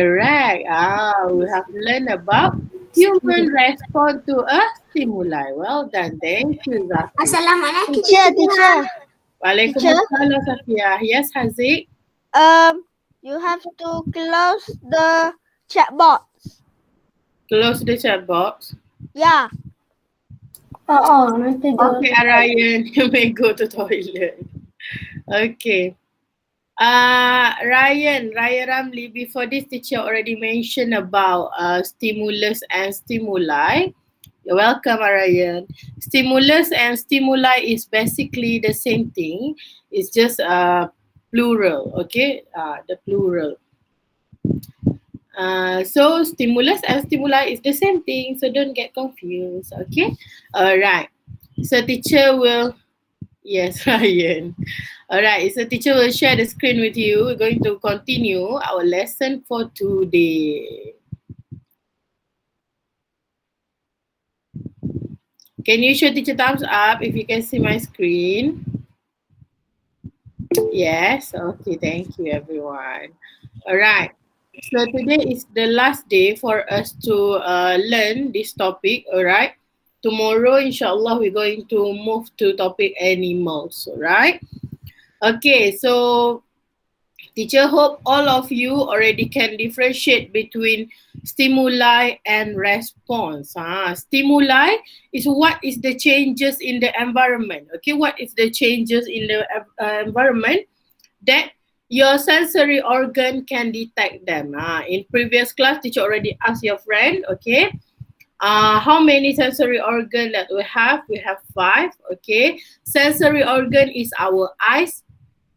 Correct. We have learned about human response to a stimuli. Well done. Thank you, Zafi. Assalamualaikum. Teacher. Waalaikumsalam, Safia. Yes, Haziq. You have to close the chat box. Close the chat box. Yeah. Nanti Okay, Ryan, you may go to toilet. Okay. Ryan Ramli, before this teacher already mentioned about stimulus and stimuli. You're welcome, Ryan. Stimulus and stimuli is basically the same thing. It's just plural, okay? The plural. So stimulus and stimuli is the same thing, so don't get confused, okay? Alright. So teacher will, yes, Ryan. Alright, so teacher will share the screen with you. We're going to continue our lesson for today. Can you show teacher thumbs up if you can see my screen? Yes, okay, thank you everyone. Alright, so today is the last day for us to learn this topic, alright? Tomorrow, inshallah, we're going to move to topic animals, alright? Okay, so teacher hope all of you already can differentiate between stimuli and response. Stimuli is what is the changes in the environment. Okay, what is the changes in the environment that your sensory organ can detect them. In previous class, teacher already asked your friend, okay, how many sensory organ that we have? We have 5, okay. Sensory organ is our eyes,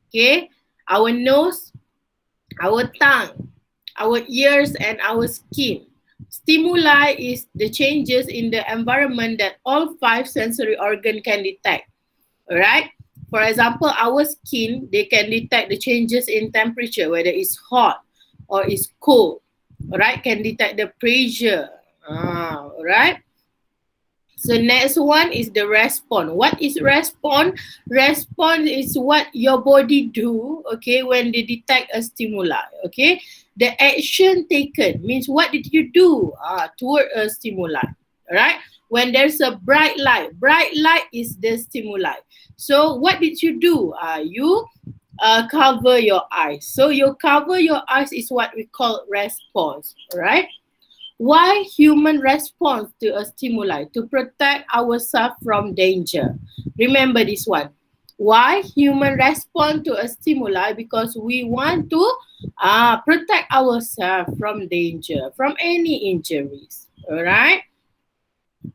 okay, our nose, our tongue, our ears, and our skin. Stimuli is the changes in the environment that all 5 sensory organ can detect. Alright? For example, our skin, they can detect the changes in temperature, whether it's hot or it's cold. Alright? Can detect the pressure. Alright? So next one is the response. What is response? Response is what your body do, okay, when they detect a stimuli, okay? The action taken means what did you do toward a stimuli, alright? When there's a bright light is the stimuli. So what did you do? You cover your eyes. So you cover your eyes is what we call response, alright? Why human respond to a stimuli? To protect ourselves from danger. Remember this one. Why human respond to a stimuli? Because we want to protect ourselves from danger, from any injuries. Alright?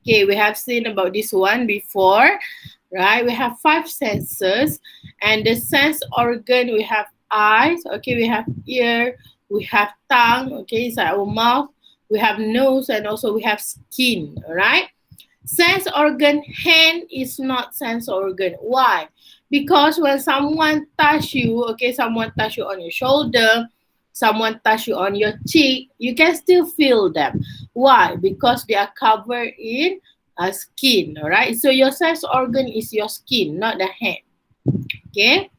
Okay, we have seen about this one before. Right? We have 5 senses. And the sense organ, we have eyes. Okay, we have ear. We have tongue. Okay, inside our mouth. We have nose, and also we have skin, all right? Sense organ, hand is not sense organ. Why? Because when someone touch you, okay, someone touch you on your shoulder, someone touch you on your cheek, you can still feel them. Why? Because they are covered in skin, all right? So your sense organ is your skin, not the hand, okay?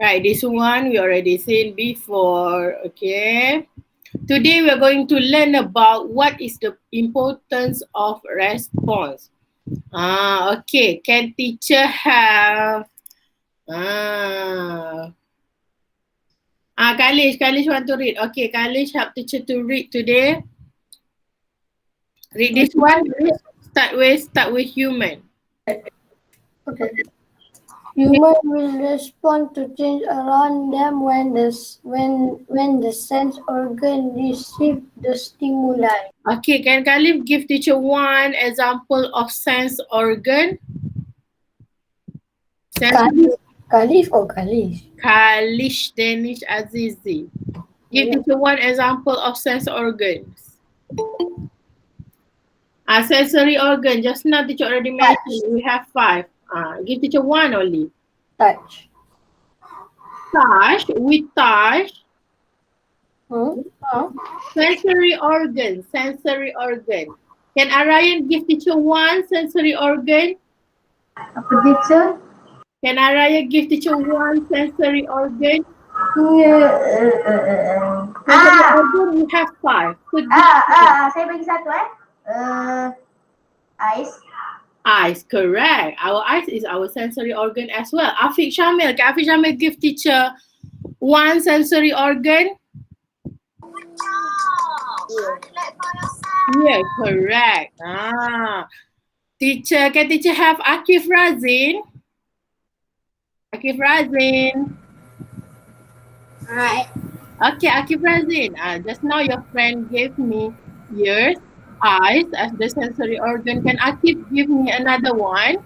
Right, this one we already seen before, okay? Today we're going to learn about what is the importance of response. Okay. Can teacher have Kalish want to read. Okay, Kalish help teacher to read today. Read this one. Start with human. Okay. Human will respond to change around them when the sense organ receive the stimuli. Okay, can Khalif give teacher one example of sense organ? Khalif or Kalish? Kalish Danish Azizi. Give teacher one example of sense organs. Sensory organ, just now teacher already mentioned, we have 5. Give teacher one only. Touch. Touch, we touch. Sensory organ. Can Arayan give teacher one sensory organ? Apa teacher? Can Araya give teacher one sensory organ? Sensory organ we have 5. So Saya bagi satu eyes. eyes, correct. Our eyes is our sensory organ as well. Afiq Shamil, can Afiq Shamil give teacher one sensory organ? Yeah, correct. Teacher, can teacher have Akif Razin? Akif Razin. Alright. Okay, Akif Razin. Just now your friend gave me ears, eyes as the sensory organ. Can Akif give me another one?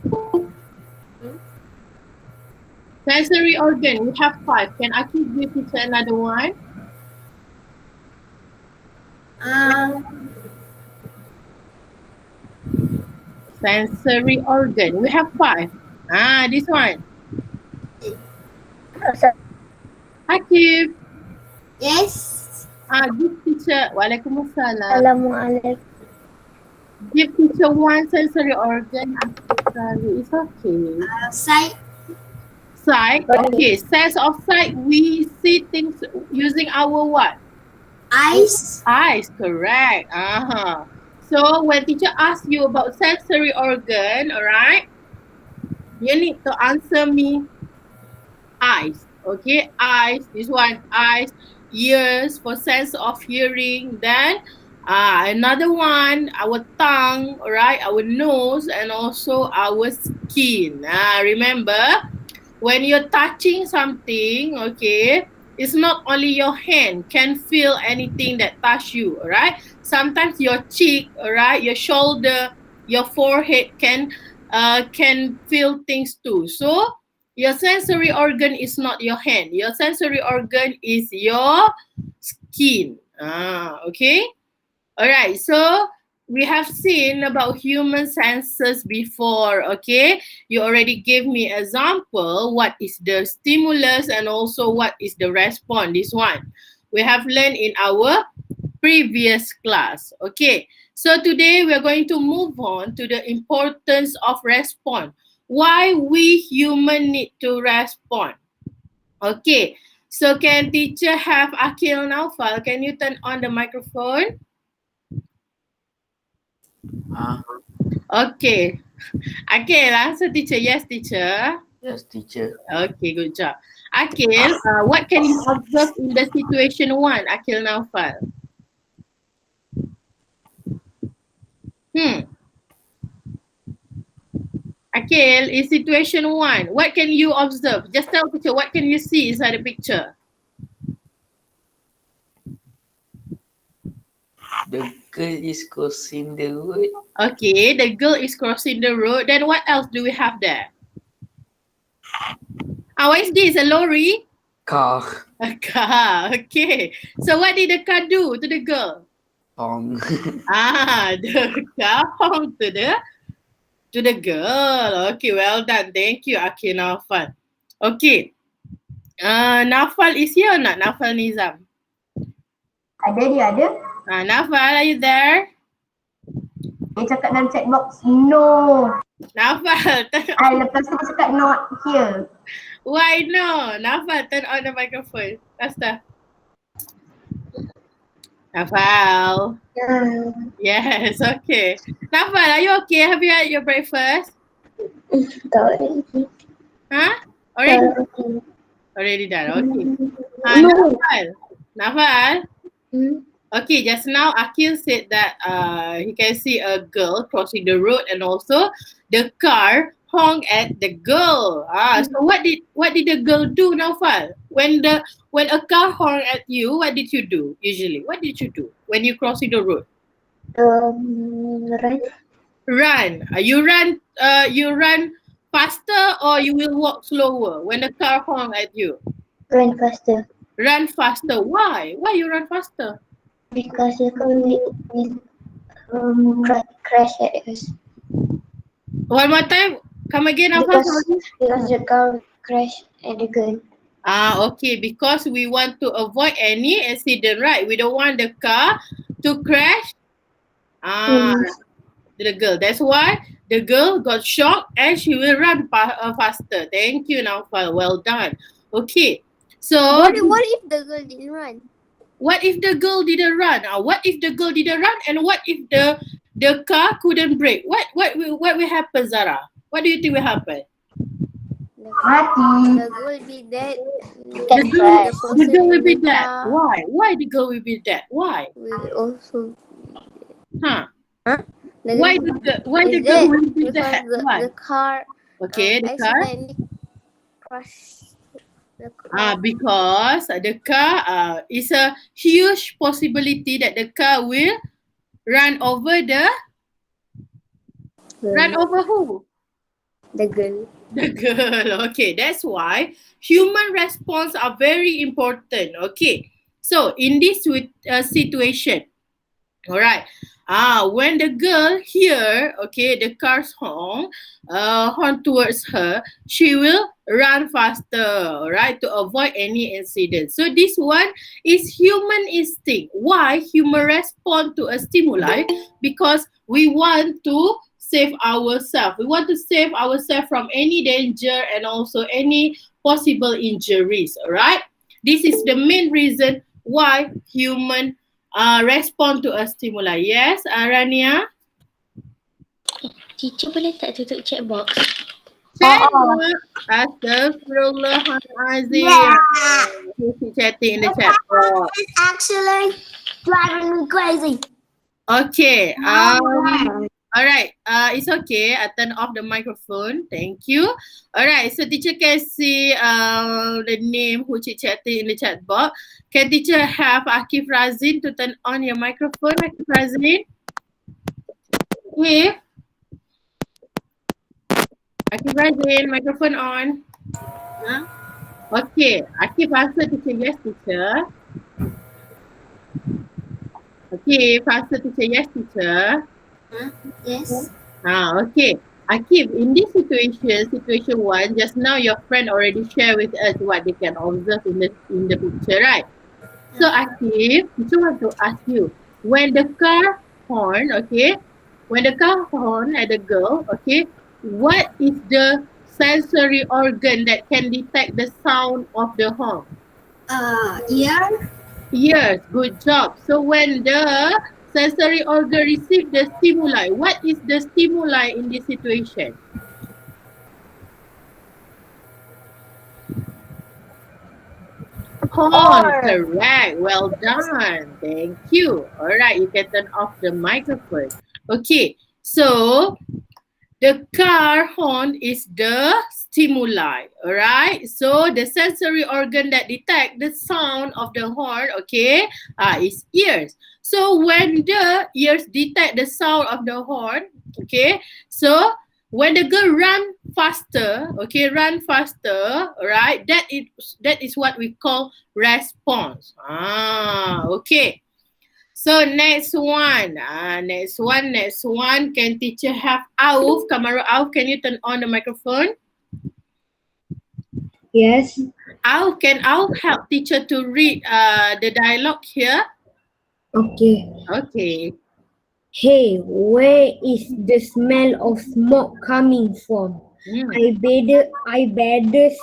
Sensory organ, we have 5. Can Akif give teacher another one? Sensory organ, we have 5. This one. Akif. Yes. Give teacher. Waalaikumsalam. Assalamualaikum. Give teacher one sensory organ. It's okay. Sight. Sight. Okay. Sense of sight. We see things using our what? Eyes. Eyes. Correct. So when teacher asks you about sensory organ, alright, you need to answer me eyes. Okay, eyes. This one, eyes. Ears for sense of hearing. Then another one, our tongue, alright, our nose, and also our skin. Remember, when you're touching something, okay, it's not only your hand can feel anything that touch you, alright. Sometimes your cheek, alright, your shoulder, your forehead can feel things too. So your sensory organ is not your hand. Your sensory organ is your skin. Okay. All right. So we have seen about human senses before. Okay. You already gave me example. What is the stimulus and also what is the response? This one we have learned in our previous class. Okay. So today we are going to move on to the importance of response. Why we human need to respond. Okay, so can teacher have Akil Naufal? Can you turn on the microphone? Okay. Akil, answer teacher. Yes, teacher. Yes, teacher. Okay, good job. Akil, what can you observe in the situation 1, Akil Naufal? Akil, in situation 1, what can you observe? Just tell teacher, what can you see inside the picture? The girl is crossing the road. Okay, the girl is crossing the road. Then what else do we have there? What is this? A lorry? Car. A car. Okay. So what did the car do to the girl? Hong. The car honked to the girl. Okay, well done. Thank you, Akil Naufal. Okay. Naufal is here or not? Naufal Nizam. Ada. Naufal, are you there? Dia cakap dalam chat box, no. Naufal, Lepas tu dia cakap not here. why no? Naufal, turn on the microphone. Faster. Naufal. Yes, okay. Naufal, are you okay? Have you had your breakfast? Huh? Already done. Okay. Naufal. Okay, just now Akil said that he can see a girl crossing the road and also the car honk at the girl. So what did the girl do, Naufal? When a car honk at you, what did you do usually? What did you do when you crossing the road? Run. You run faster or you will walk slower when the car honk at you? Run faster. Run faster. Why? Why you run faster? Because the car will crash at us. One more time. Come again, Naufal. Because the car will crash at the girl. Okay. Because we want to avoid any accident, right? We don't want the car to crash. The girl. That's why the girl got shocked and she will run faster. Thank you, Naufal. Well done. Okay. So What if the girl didn't run? what if the girl didn't run? What if the girl didn't run, and what if the car couldn't brake? What will happen, Zara? What do you think will happen? Mati. The girl will be dead. The Can girl, crash. the girl will be in the dead. car Why? Why the girl will be dead? Why? will also Huh? the Why girl the is girl dead will be because dead? Why? the car Okay, the car. accidentally crashed the car. Because the car is a huge possibility that the car will run over run over who? The girl. The girl. Okay, that's why human response are very important. Okay, so in this situation, all right. When the girl hear, okay, the car's horn towards her, she will run faster, all right, to avoid any incident. So this one is human instinct. Why human respond to a stimuli? Because we want to save ourselves. We want to save ourselves from any danger and also any possible injuries, all right? This is the main reason why human respond to a stimuli. Yes, Rania? Teacher boleh tak tutup chat box? Checkbook. Astaghfirullahalazim. Who's chatting in the chat box? It's actually driving me crazy. Okay. All right. It's okay. I turn off the microphone. Thank you. All right. So teacher can see the name who chatting in the chat box. Can teacher have Akif Razin to turn on your microphone, Akif Razin? Akif? Akif Razin, microphone on. Huh? Okay. Akif answer teacher yes, teacher. Okay. Answer teacher yes, teacher. Yes. Okay. Akif, in this situation one, just now your friend already shared with us what they can observe in the picture, right? So Akif, teacher want to ask you, when the car horn, okay, when the car horn at the girl, okay, what is the sensory organ that can detect the sound of the horn? Ear. Yes, good job. So when the sensory organ receive the stimuli, what is the stimuli in this situation? Horn, correct. Well done. Thank you. All right, you can turn off the microphone. Okay, so the car horn is the stimuli, all right? So the sensory organ that detect the sound of the horn, okay, is ears. So when the ears detect the sound of the horn, okay, so when the girl run faster, okay, all right, that is what we call response. Okay. So next one. Next one. Can teacher have Auf? Kamaru Auf, can you turn on the microphone? Yes. Auf, can Auf help teacher to read the dialogue here? Okay. Okay. Hey, where is the smell of smoke coming from? I better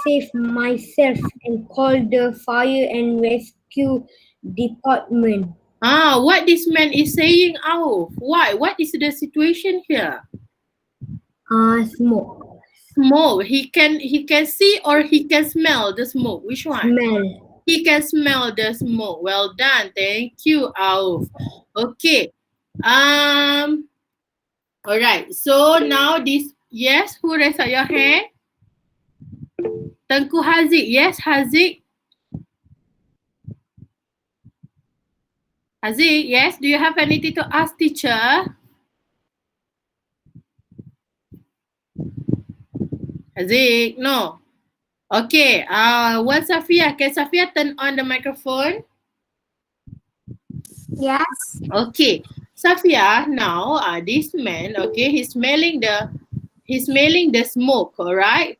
save myself and call the fire and rescue department. What this man is saying, Auf? Why? What is the situation here? Smoke. Smoke. He can see or he can smell the smoke. Which one? Smell. He can smell the smoke. Well done. Thank you, Auf. Okay. All right. So now this, yes, who raised up your hand? Tengku Haziq. Yes, Haziq. Haziq, yes. Do you have anything to ask teacher? Haziq, no. Okay. What Safia? Can Safia turn on the microphone? Yes. Okay. Safia, now this man, okay, he's smelling the smoke, all right?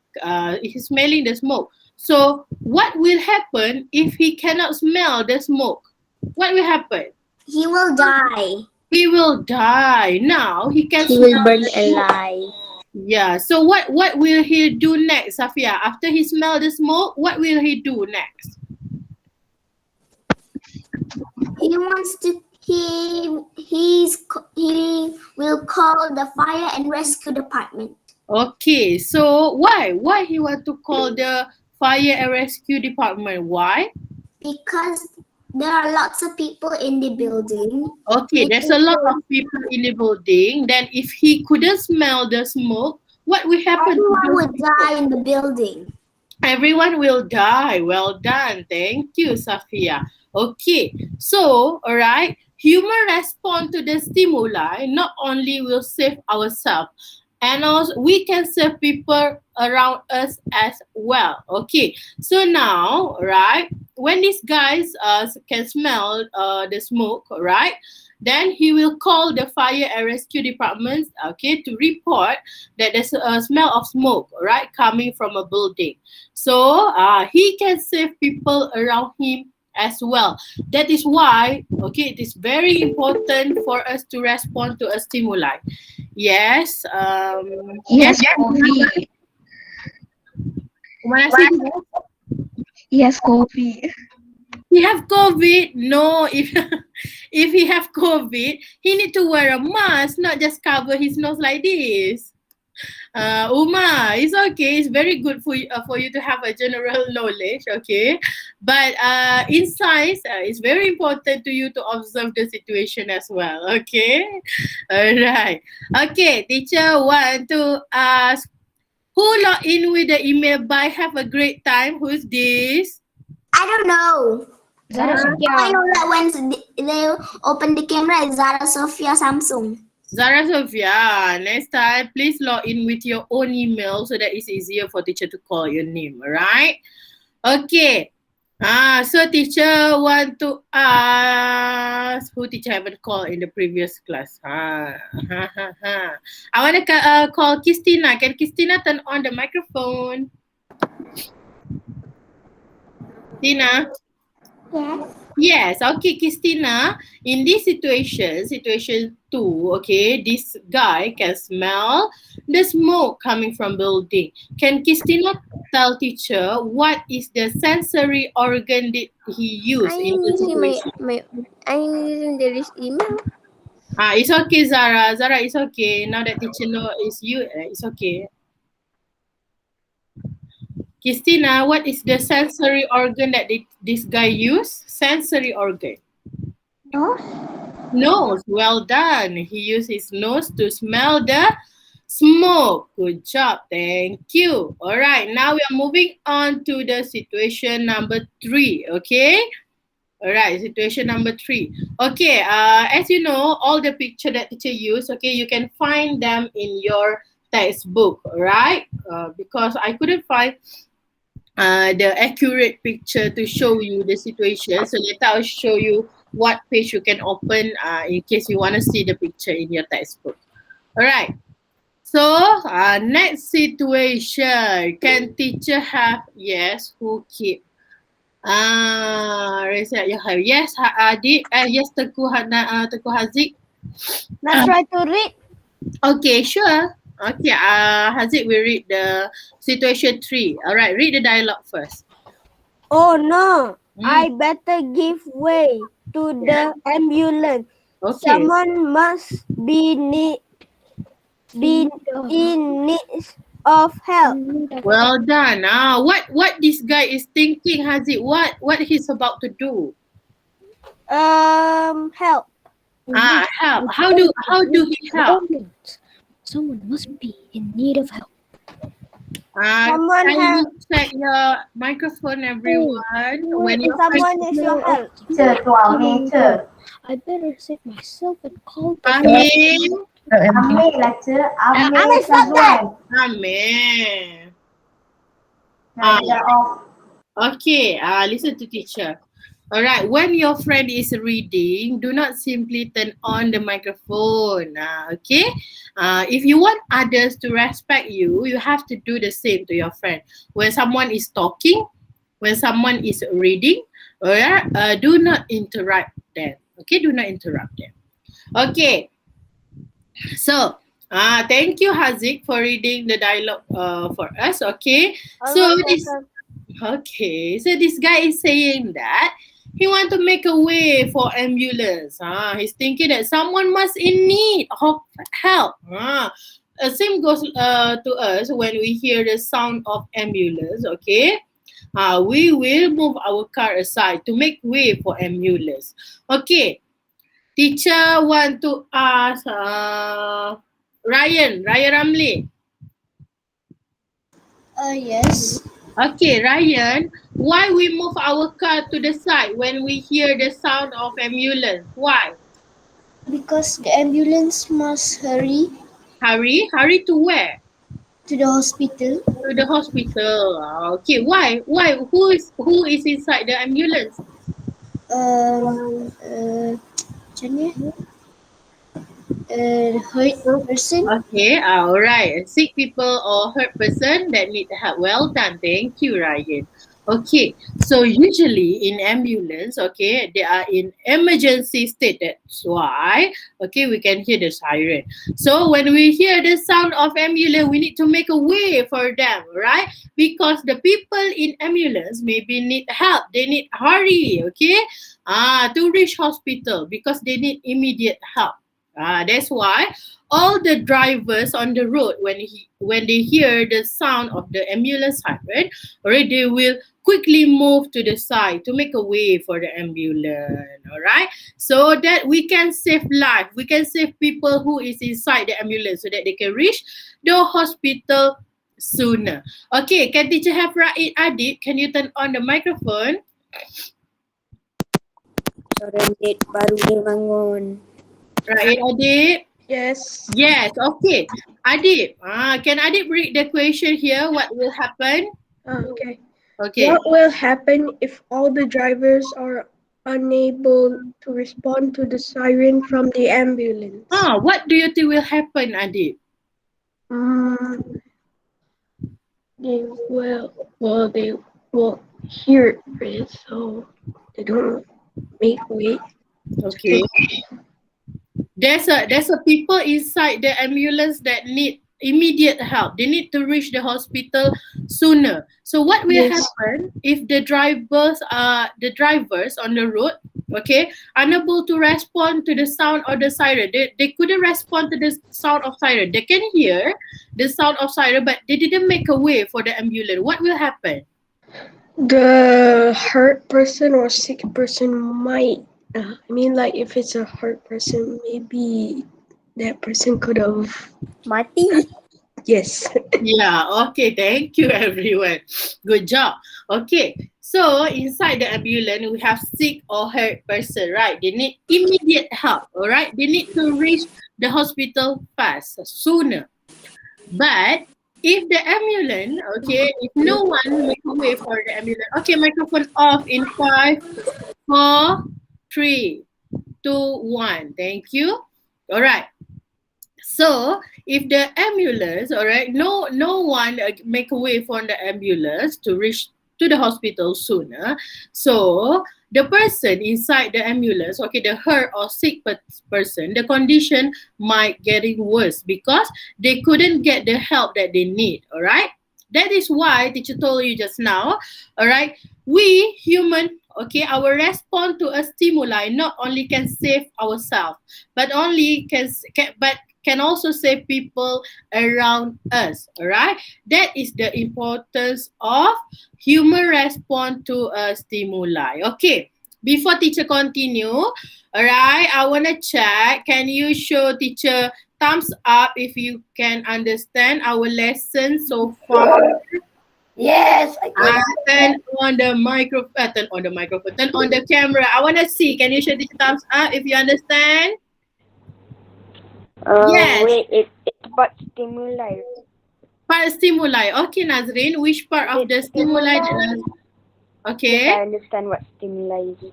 He's smelling the smoke. So what will happen if he cannot smell the smoke? What will happen? He will die. He will die. Now he can He smell will burn the smoke. alive. Yeah. So what will he do next, Safia? After he smell the smoke, what will he do next? He wants to. He will call the fire and rescue department Okay, so why? Why he want to call the fire and rescue department? Why? because there are lots of people in the building. Okay, there's a lot of people in the building. Then if he couldn't smell the smoke, what will happen to Everyone those would die in the building. Everyone will die. Well done. Thank you, Safia. Okay, so, all right, human response to the stimuli not only will save ourselves, and also we can save people around us as well. Okay, so now, right, when these guys can smell the smoke, right, then he will call the fire and rescue departments, okay, to report that there's a smell of smoke, right, coming from a building. So he can save people around him as well. That is why, okay, it is very important for us to respond to a stimuli. Yes. Yes, coffee. When I say yes, Yes, coffee. he have COVID. No, if if he have COVID, he need to wear a mask, not just cover his nose like this. Uma, it's okay. It's very good for you to have a general knowledge, okay? But in science, it's very important to you to observe the situation as well, okay? All right. Okay, teacher want to ask, who log in with the email by have a great time? Who's this? I don't know. Zara I Sophia. know that when they open the camera, it's Zara Sophia Samsung. Zara Sophia, next time, please log in with your own email so that it's easier for teacher to call your name, alright? Okay. So teacher want to ask who teacher haven't called in the previous class. I want to call Christina. Can Christina turn on the microphone? Tina? Yes. Yes, okay, Christina. In this situation 2, okay, this guy can smell the smoke coming from building. Can Christina tell teacher what is the sensory organ that he used in the situation? I'm using the email. It's okay, Zara. Zara, it's okay. Now that teacher know it's you, it's okay. Christina, what is the sensory organ that this guy used? Sensory organ. Nose. Nose. Well done. He used his nose to smell the smoke. Good job. Thank you. All right. Now we are moving on to the situation number 3. Okay. All right. Situation number 3. Okay. As you know, all the picture that teacher used, okay, you can find them in your textbook, right? Because I couldn't find the accurate picture to show you the situation. So later I'll show you what page you can open in case you want to see the picture in your textbook. All right. So next situation, can teacher have, yes, who keep? Raise your hand. Yes, Adi. Yes, Teguh Haziq. Let's try to read. Okay, sure. Okay, Haziq will read the situation 3. All right, read the dialogue first. Oh no, I better give way to the ambulance. Okay. Someone must be in need of help. Well done. What this guy is thinking, Haziq? What he's about to do? Help. Help. How do he help? Someone must be in need of help. Someone Can help. you check your microphone, everyone? When you Someone needs your help. Teacher, tuang ni, teacher. I better save myself and call Amin. Ambil lah, teacher. Ambil tuan. Amin. Nah, off. Okay, listen to teacher. All right, when your friend is reading, do not simply turn on the microphone. Okay, if you want others to respect you, you have to do the same to your friend. When someone is talking, when someone is reading, do not interrupt them. Okay, do not interrupt them. Okay, so thank you, Haziq, for reading the dialogue for us. Okay, so this guy is saying that He want to make a way for ambulance. He's thinking that someone must in need of help. Same goes to us when we hear the sound of ambulance. Okay, we will move our car aside to make way for ambulance. Okay, teacher want to ask Ryan Ramli. Yes. Okay, Ryan, why we move our car to the side when we hear the sound of ambulance? Why? Because the ambulance must hurry Hurry to where? to the hospital. To the hospital. Okay, why? Why? Who is inside the ambulance? Macam ni? Hurt person. Okay, all right. Sick people or hurt person that need help. Well done. Thank you, Ryan. Okay, so usually in ambulance, okay, they are in emergency state. That's why, okay, we can hear the siren. So when we hear the sound of ambulance, we need to make a way for them, right? Because the people in ambulance maybe need help. They need hurry, okay, to reach hospital because they need immediate help. That's why all the drivers on the road, when they hear the sound of the ambulance siren, alright, they will quickly move to the side to make a way for the ambulance. All right, so that we can save life, we can save people who is inside the ambulance so that they can reach the hospital sooner. Okay, can teacher have Raid Adib? Can you turn on the microphone? Orang date baru dia bangun. Raid Adib? Yes. Yes, okay. Adib, can Adib read the question here? What will happen? Okay. Okay. What will happen if all the drivers are unable to respond to the siren from the ambulance? What do you think will happen, Adib? They will hear it, so they don't make way. Okay. There's a people inside the ambulance that need immediate help. They need to reach the hospital sooner. So what will happen if the drivers on the road, okay, unable to respond to the sound of the siren? They couldn't respond to the sound of siren. They can hear the sound of siren, but they didn't make a way for the ambulance. What will happen? The hurt person or sick person might, like if it's a hurt person, maybe that person could have Mati. Yes. Yeah, okay, thank you everyone. Good job. Okay, so inside the ambulance, we have sick or hurt person, right? They need immediate help, all right? They need to reach the hospital fast, sooner. But if the ambulance, okay, if no one make a way for the ambulance, okay, microphone off in 5, 4, 3, 2, 1. Thank you. All right. So if the ambulance, all right, no one make a way for the ambulance to reach to the hospital sooner. So the person inside the ambulance, okay, the hurt or sick person, the condition might getting worse because they couldn't get the help that they need. All right. That is why teacher told you just now. All right. We human, okay, our response to a stimuli not only can save ourselves, but can also save people around us. All right, that is the importance of human response to a stimuli. Okay, before teacher continue, all right, I want to check, can you show teacher thumbs up if you can understand our lesson so far? Yes, I can. Turn on the microphone, turn on the camera. I want to see, can you show teacher thumbs up if you understand? Yes. Wait, it's about stimuli. Part stimuli. Okay, Nazrin, which part of the stimuli? Okay. Yes, I understand what stimuli is.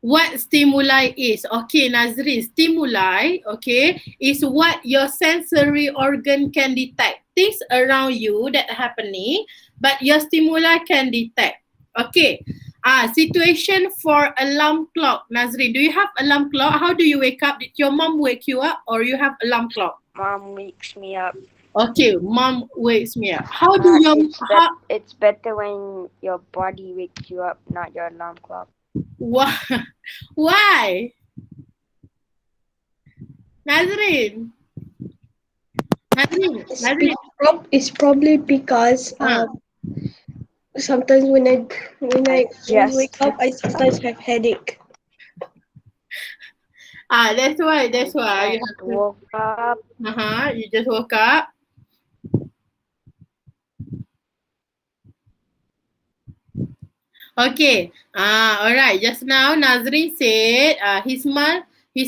What stimuli is? Okay, Nazrin, stimuli, okay, is what your sensory organ can detect. Things around you that are happening, but your stimuli can detect. Okay. Situation for alarm clock. Nazrin, do you have alarm clock? How do you wake up? Did your mom wake you up or you have alarm clock? Mom wakes me up. Okay, mom wakes me up. How do you... It's better when your body wakes you up, not your alarm clock. Why? Why? Nazrin. Nazrin. It's, Nazrin. it's probably because sometimes when I wake up, I sometimes have headache. That's why. That's why. You have to. Woke up. You just woke up. Okay. All right. Just now, Nazrin said his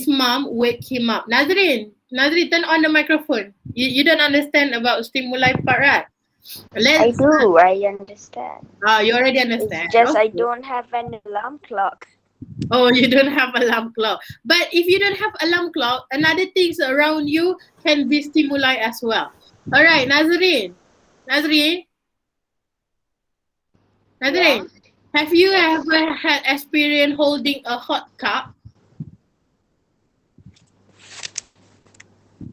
mom wake him up. Nazrin, turn on the microphone. You don't understand about stimuli part, right? I do. I understand. You already understand. It's just I Okay. don't have an alarm clock. Oh, you don't have alarm clock. But if you don't have alarm clock, another things around you can be stimuli as well. All right, Nazrin. Nazrin, have you ever had experience holding a hot cup?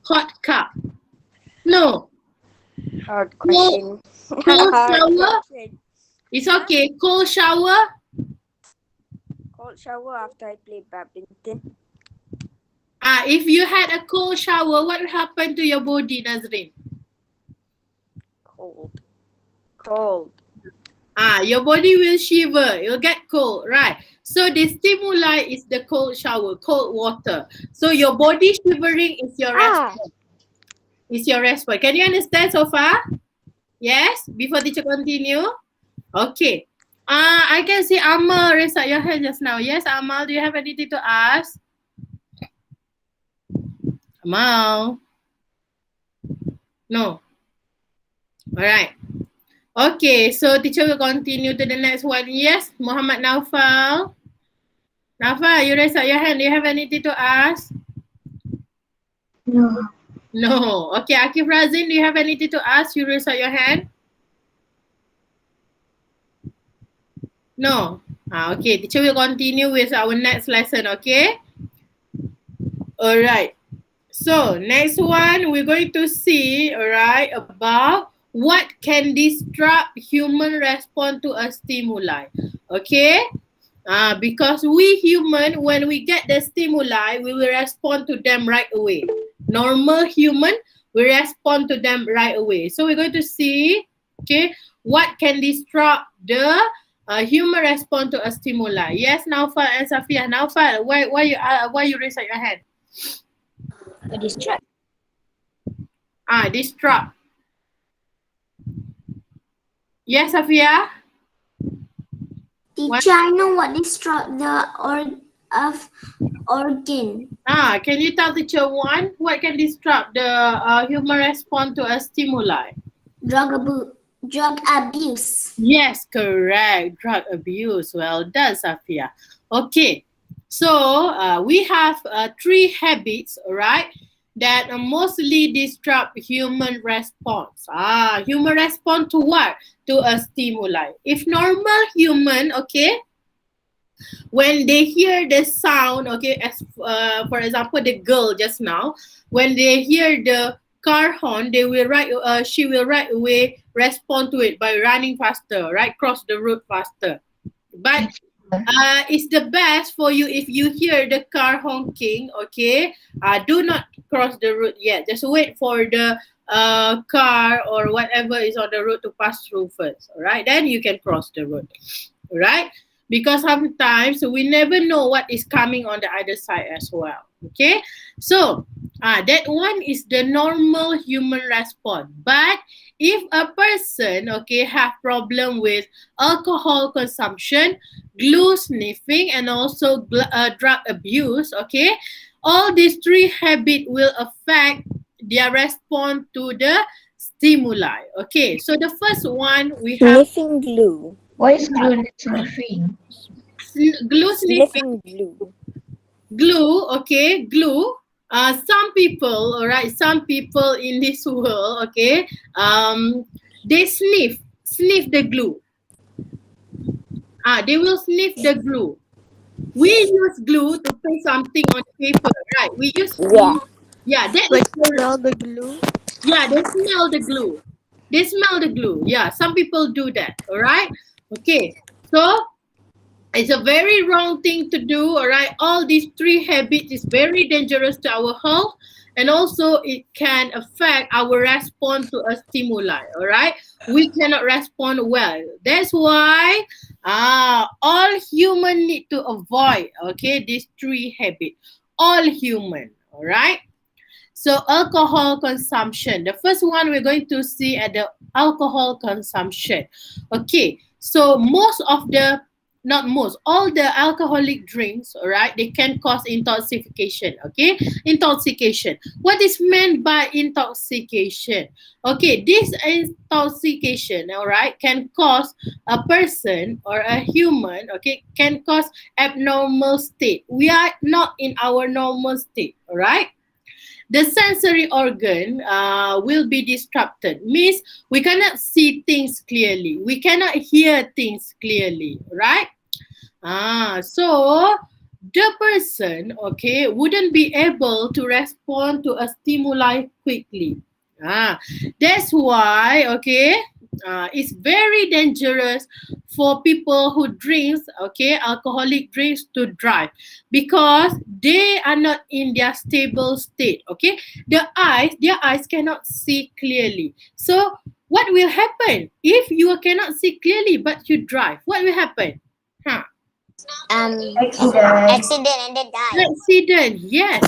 Hot cup. No. Hard question. Cold Hard shower? question. It's okay. Cold shower? Cold shower after I play badminton. If you had a cold shower, what will happen to your body, Nazrin? Cold. Your body will shiver. You'll get cold, right? So the stimuli is the cold shower, cold water. So your body shivering is your response. Is your response. Can you understand so far? Yes? Before teacher continue? Okay. I can see Amal raise up your hand just now. Yes, Amal, do you have anything to ask? Amal? No. All right. Okay, so teacher will continue to the next one. Yes, Muhammad Naufal. Naufal, you raise up your hand. Do you have anything to ask? No. No. Okay, Akif Razin, do you have anything to ask? You raise up your hand. No. Okay, teacher will continue with our next lesson, okay? All right. So, next one, we're going to see, all right, about what can disrupt human response to a stimuli, okay? Because we human, when we get the stimuli, we will respond to them right away. Normal human, we respond to them right away. So, we're going to see, okay, what can disrupt the human response to a stimuli. Yes, Naufal and Safia. Naufal, why you raise up your hand? Distract. Disrupt. Yes, Safia? Teacher, I know what disrupt the organ. Can you tell teacher one? What can disrupt the human response to a stimuli? Drug abuse. Yes, correct. Drug abuse. Well done, Safia. Okay. So we have 3 habits, all right, that mostly disrupt human response. Human response to what? To a stimuli. If normal human, okay, when they hear the sound, okay, as for example, the girl just now, when they hear the car horn, they will she will right away respond to it by running faster, right? Cross the road faster. But it's the best for you if you hear the car honking, okay? Do not cross the road yet. Just wait for the car or whatever is on the road to pass through first, all right? Then you can cross the road, all right? Because sometimes we never know what is coming on the other side as well, okay? So that one is the normal human response. But if a person, okay, have problem with alcohol consumption, glue sniffing, and also drug abuse, okay, all these 3 habits will affect their response to the stimuli. Okay, so the first one we have Sniffing glue. What is glue sniffing? glue sniffing. Sniffing glue. Glue, okay, glue. Some people, all right, some people in this world, okay, they sniff the glue. They will sniff the glue. We use glue to paste something on paper, right? We use glue. Yeah, that is Smell the glue. Yeah, they smell the glue. They smell the glue. Yeah, some people do that. All right. Okay. So It's a very wrong thing to do, all right? All these three habits is very dangerous to our health, and also it can affect our response to a stimuli, all right? We cannot respond well. That's why all human need to avoid, okay, these three habits. All human, all right? So alcohol consumption. The first one we're going to see at the alcohol consumption. Okay, so not most, all the alcoholic drinks, all right, they can cause intoxication. Okay, intoxication. What is meant by intoxication? Okay, this intoxication, all right, can cause a person or a human, okay, can cause abnormal state. We are not in our normal state, all right? The sensory organ will be disrupted. Means we cannot see things clearly. We cannot hear things clearly, right? So the person, okay, wouldn't be able to respond to a stimuli quickly. That's why, okay, it's very dangerous for people who drinks, okay, alcoholic drinks to drive, because they are not in their stable state. Okay, their eyes cannot see clearly. So what will happen if you cannot see clearly but you drive? What will happen? Huh? Accident. Accident and then die. Accident, yes.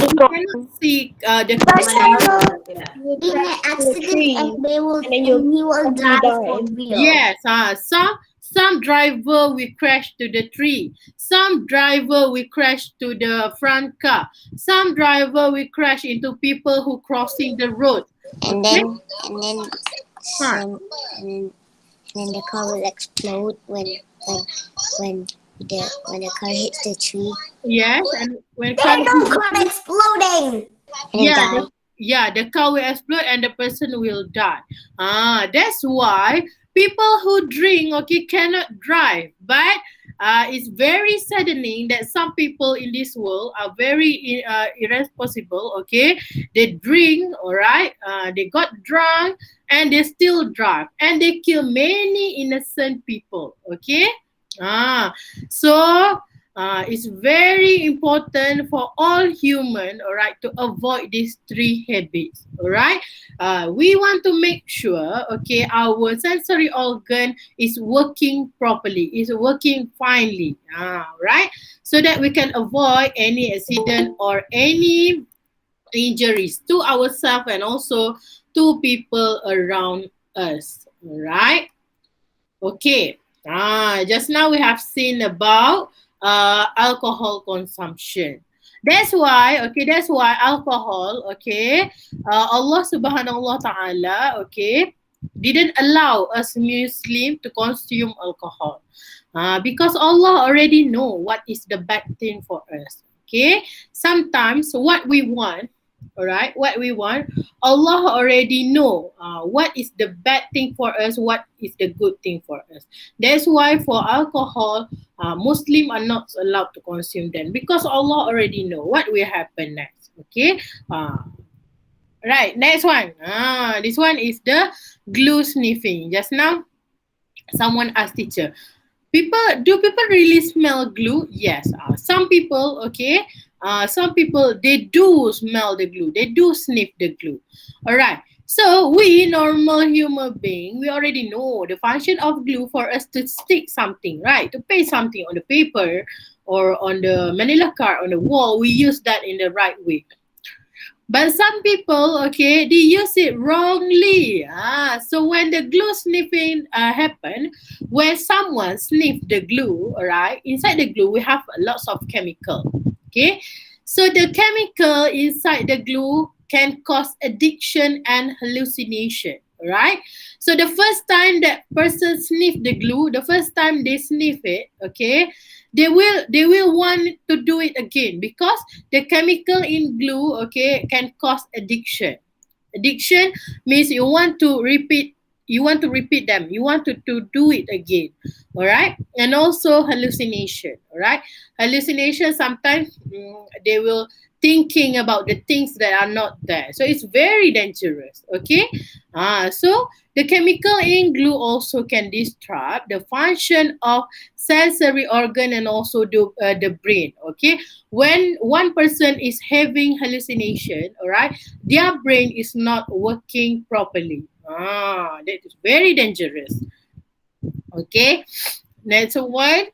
You cannot see the In an accident and they will and then and he will probably die die. for real. yes. Some driver will crash to the tree. Some driver will crash to the front car. Some driver will crash into people who crossing the road. And Okay? then Huh. and then the car will explode when the car hits the tree. Yes, and when There's car, no car exploding. And yeah, die. the car will explode and the person will die. That's why people who drink, okay, cannot drive. But it's very saddening that some people in this world are very irresponsible. Okay, they drink, all right, they got drunk and they still drive and they kill many innocent people. Okay, so it's very important for all human, all right, to avoid these three habits. All right, we want to make sure, okay, our sensory organ is working properly, is working finely, right, so that we can avoid any accident or any injuries to ourselves and also to people around us. All right. Okay. Just now we have seen about alcohol consumption. That's why alcohol, okay, Allah subhanahu wa ta'ala, okay, didn't allow us Muslim to consume alcohol. Because Allah already know what is the bad thing for us. Okay, sometimes what we want, all right, what we want, Allah already know what is the bad thing for us, what is the good thing for us. That's why for alcohol, Muslim are not allowed to consume them because Allah already know what will happen next. Okay, right. Next one. This one is the glue sniffing. Just now, someone asked teacher, do people really smell glue? Yes. Some people, okay, some people, they do smell the glue, they do sniff the glue. All right, so we normal human being, we already know the function of glue for us to stick something, right, to paste something on the paper or on the manila card on the wall. We use that in the right way. But some people, okay, they use it wrongly. So when the glue sniffing happen, when someone sniff the glue, all right, inside the glue we have lots of chemical. Okay, so the chemical inside the glue can cause addiction and hallucination. Right? So the first time that person sniff the glue, the first time they sniff it, okay, they will want to do it again because the chemical in glue, okay, can cause addiction. Addiction means you want to repeat them, you want to do it again. All right, and also hallucination. All right, hallucination sometimes they will thinking about the things that are not there. So it's very dangerous. Okay. So the chemical in glue also can disrupt the function of sensory organ and also the brain. Okay. When one person is having hallucination, all right, their brain is not working properly. That is very dangerous. Okay. Next one.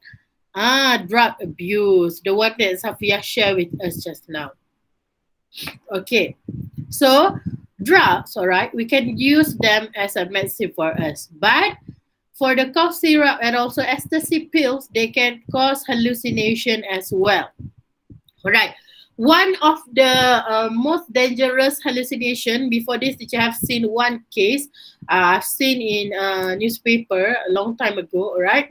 Drug abuse. The one that Safia shared with us just now. Okay. So drugs, all right, we can use them as a medicine for us. But for the cough syrup and also ecstasy pills, they can cause hallucination as well. All right. One of the most dangerous hallucination, before this, teacher have seen one case I've seen in a newspaper a long time ago, all right?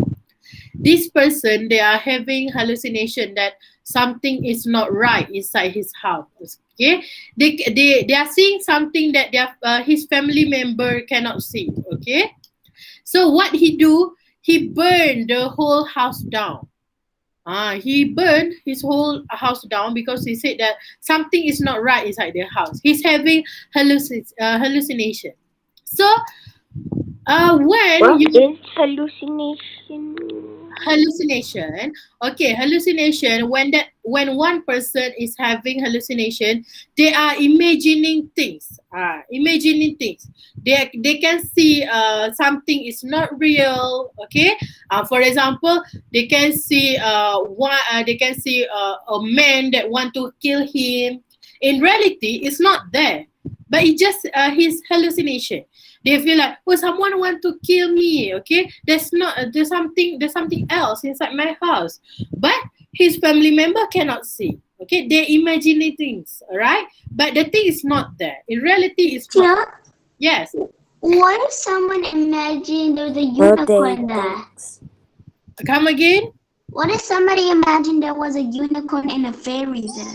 This person, they are having hallucination that something is not right inside his house. Okay, they are seeing something that his family member cannot see. Okay, so what he do? He burned the whole house down. He burned his whole house down because he said that something is not right inside the house. He's having hallucination. So when What you is hallucination? Hallucination, when one person is having hallucination, they are imagining things. They can see something is not real. Okay. For example, they can see a man that want to kill him. In reality, it's not there, but it's just his hallucination. They feel like, oh, someone want to kill me. Okay, there's something else inside my house, but his family member cannot see. Okay, they imagine things, all right, but the thing is not there. In reality, it's not. Yes. What if someone imagined there was a unicorn there? Come again. What if somebody imagined there was a unicorn and a fairy there?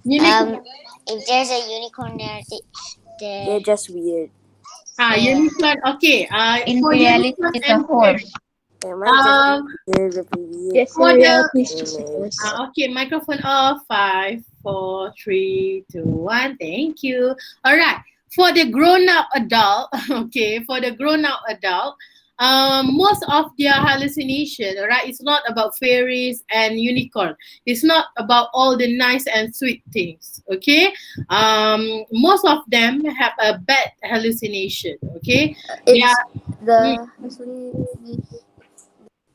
If there's a unicorn there, They're just weird. Unicorn. Okay. In For reality, unicorn it's a and horse. They might just be weird, weird. Yes, For in the reality, it's just a horse. okay, microphone off. 5, 4, 3, 2, 1. Thank you. All right. For the grown-up adult, okay, most of their hallucination, all right, it's not about fairies and unicorn. It's not about all the nice and sweet things, okay? Most of them have a bad hallucination, okay? It's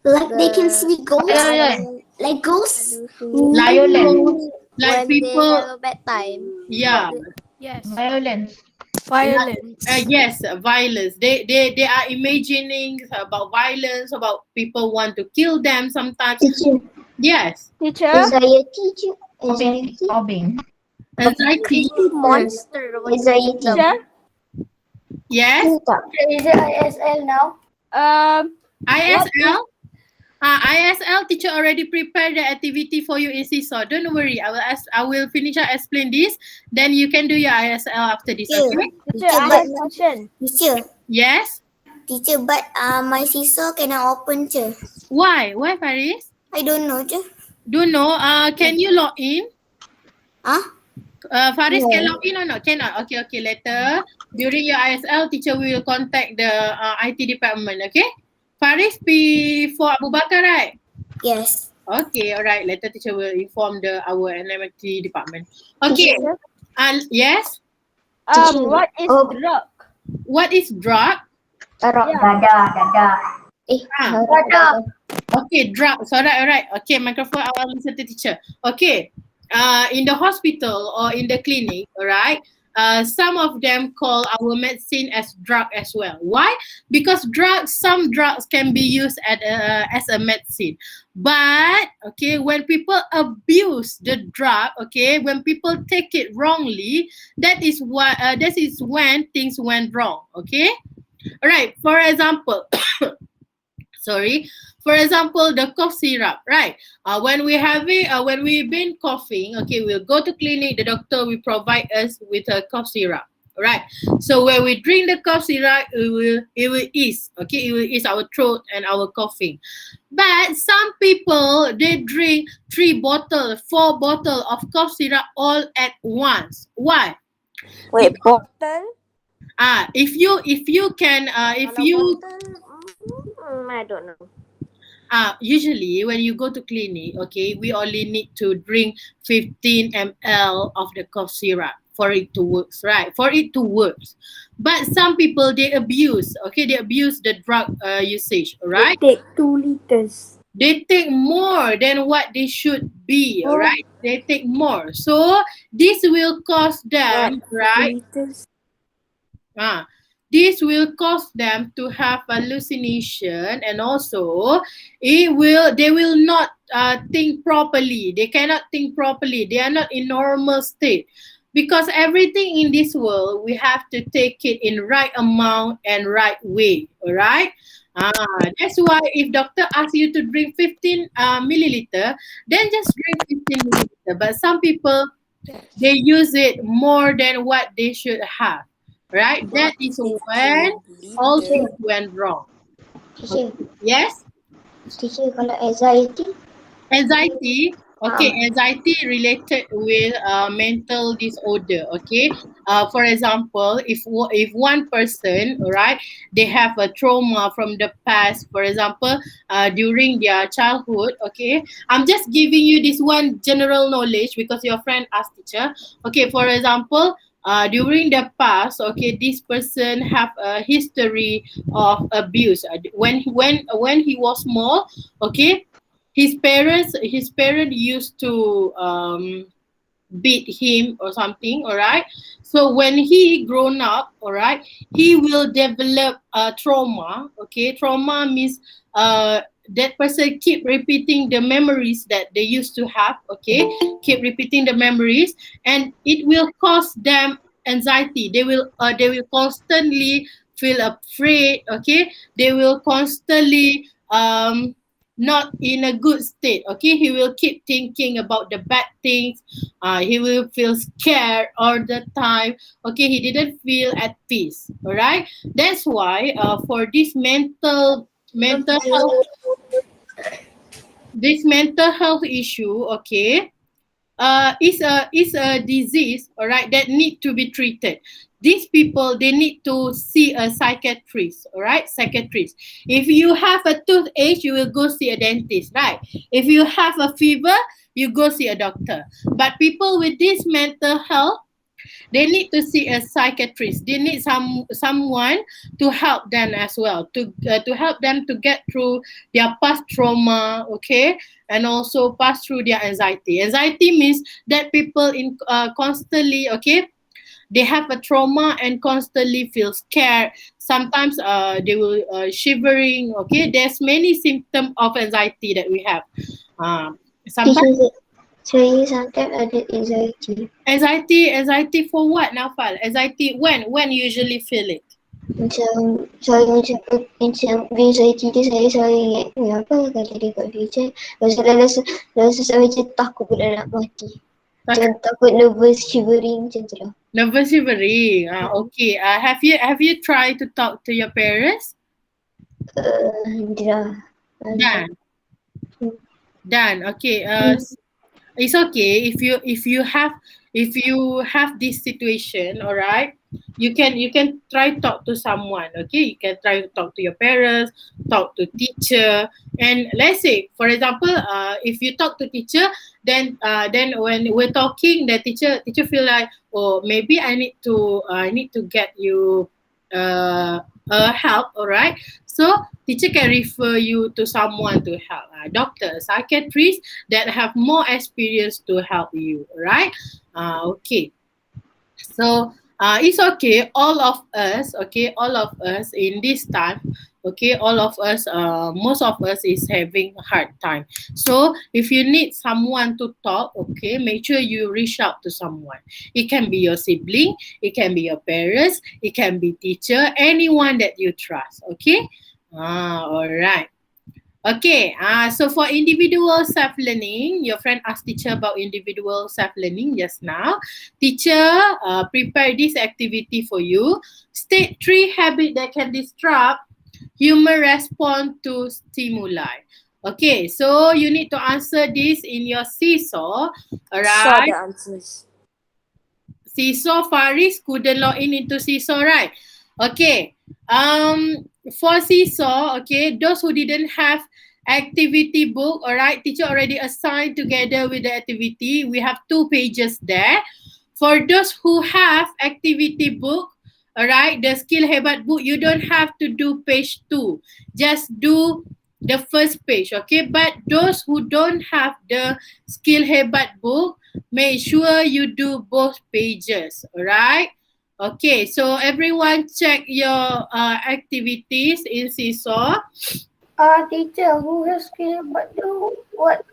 Like they can see ghosts? Like ghosts? Violence. Like when people, they have a bad time. yeah. Yes. Violence. Violence. Yes, violence. They are imagining about violence, about people want to kill them sometimes. Teacher. Yes. Teacher? Anxiety. Sobbing. Anxiety. Monster. Teacher? Yes. Is it ISL now? ISL. ISL teacher already prepared the activity for you in Seesaw. Don't worry. I will finish and explain this. Then you can do your ISL after this. Okay? Teacher, I have a question. Teacher, Yes. but my seesaw cannot open, je. Why? Why, Faris? I don't know, je. Don't know. Can you log in? Huh? Faris can log in or not? Cannot. Okay. Later, during your ISL, teacher will contact the IT department. Okay? Faris P for Abu Bakar, right? Yes. Okay, alright. Later teacher will inform our NMT department. Okay. Yes. What is drug? What is drug? Dada. Okay, drugs. Alright. Okay, microphone. I will listen to teacher. Okay. In the hospital or in the clinic, alright. Some of them call our medicine as drug as well. Why? Because some drugs can be used as a medicine. But okay, when people abuse the drug, okay, when people take it wrongly, that is when things went wrong. Okay, all right. For example, For example, the cough syrup, right? When we've been coughing, okay, we'll go to clinic. The doctor will provide us with a cough syrup. Right. So when we drink the cough syrup, it will ease. Okay, it will ease our throat and our coughing. But some people they drink 3 bottle, 4 bottle of cough syrup all at once. Why? Wait, bottle? If you can if Kalau you bottle, I don't know. usually when you go to clinic, okay, we only need to drink 15 ml of the cough syrup for it to work, right? For it to work. But some people they abuse, okay, they abuse the drug usage, They right? take 2 liters. They take more than what they should be, Oh, right? They take more. So this will cause what? them, right? 2 liters? Ah, this will cause them to have hallucination, and also they will not think properly. They cannot think properly. They are not in normal state because everything in this world we have to take it in right amount and right way. All right. That's why if doctor asks you to drink 15 milliliter, then just drink 15 milliliter. But some people they use it more than what they should have, right? That What? is 15 when all liter? things went wrong. Teacher, Yes. teacher kalau anxiety, Anxiety, okay, anxiety related with mental disorder, okay. For example, if one person, right, they have a trauma from the past, for example, during their childhood, okay. I'm just giving you this one general knowledge because your friend asked teacher. Okay, for example, during the past, okay, this person have a history of abuse. When he was small, okay, his parent used to beat him or something, all right. So when he grown up, all right, he will develop trauma. Okay, trauma means that person keep repeating the memories that they used to have. Okay, keep repeating the memories, and it will cause them anxiety. They will constantly feel afraid. Okay, they will constantly not in a good state. Okay, he will keep thinking about the bad things. He will feel scared all the time. Okay, he didn't feel at peace. All right, that's why for this mental health issue, okay, is a disease, all right, that need to be treated. These people they need to see a psychiatrist, all right, psychiatrist. If you have a toothache, you will go see a dentist, right? If you have a fever, you go see a doctor. But people with this mental health, they need to see a psychiatrist. They need someone to help them as well, to help them to get through their past trauma, okay, and also pass through their anxiety. Anxiety means that people in constantly, okay, they have a trauma and constantly feel scared. Sometimes they will shivering. Okay, there's many symptoms of anxiety that we have. Sometimes teacher, saya sometimes ada anxiety. anxiety for what, Naufal? Anxiety when you usually feel it? Macam macam anxiety tu saya selalu ingat apa kata dia kat future. Rasa saya macam takut pula nak mati. Macam takut nervous shivering macam tu lah. Nervous shivering. Okay. Have you tried to talk to your parents? Dah. Done. Okay. It's okay if you have this situation, all right. You can try talk to someone. Okay, you can try to talk to your parents, talk to teacher, and let's say, for example, if you talk to teacher, then when we're talking, the teacher feel like, oh, maybe I need to get you help, all right. So teacher can refer you to someone to help, doctor, psychiatrist that have more experience to help you, right? Okay. So it's okay. All of us, okay, all of us in this time, okay, all of us, most of us is having a hard time. So if you need someone to talk, okay, make sure you reach out to someone. It can be your sibling, it can be your parents, it can be teacher, anyone that you trust. Okay. All right. Okay, so for individual self-learning, your friend asked teacher about individual self-learning just now. Teacher prepare this activity for you. State 3 habits that can disrupt human response to stimuli. Okay, so you need to answer this in your seesaw. Saw the Alright. answers. Seesaw, Faris couldn't log into Seesaw, right? Okay. For Seesaw, okay, those who didn't have activity book, all right, teacher already assigned together with the activity. We have 2 pages there. For those who have activity book, all right, the skill hebat book, you don't have to do page 2. Just do the first page, okay? But those who don't have the skill hebat book, make sure you do both pages, alright? Okay, so everyone check your activities in Seesaw. Teacher, who has skill but do what?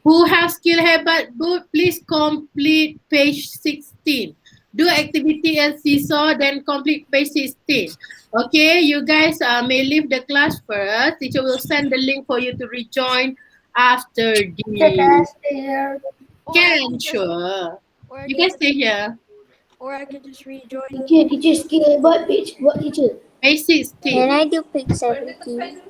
Who have skill hebat book, please complete page 16. Do activity in Seesaw, then complete page 16. Okay, you guys may leave the class first. Teacher will send the link for you to rejoin after Teacher, can I the... stay here? Can, sure. You can stay here. Or I can just rejoin. Teacher, skill but page what teacher? Page 16. Can I do page 17?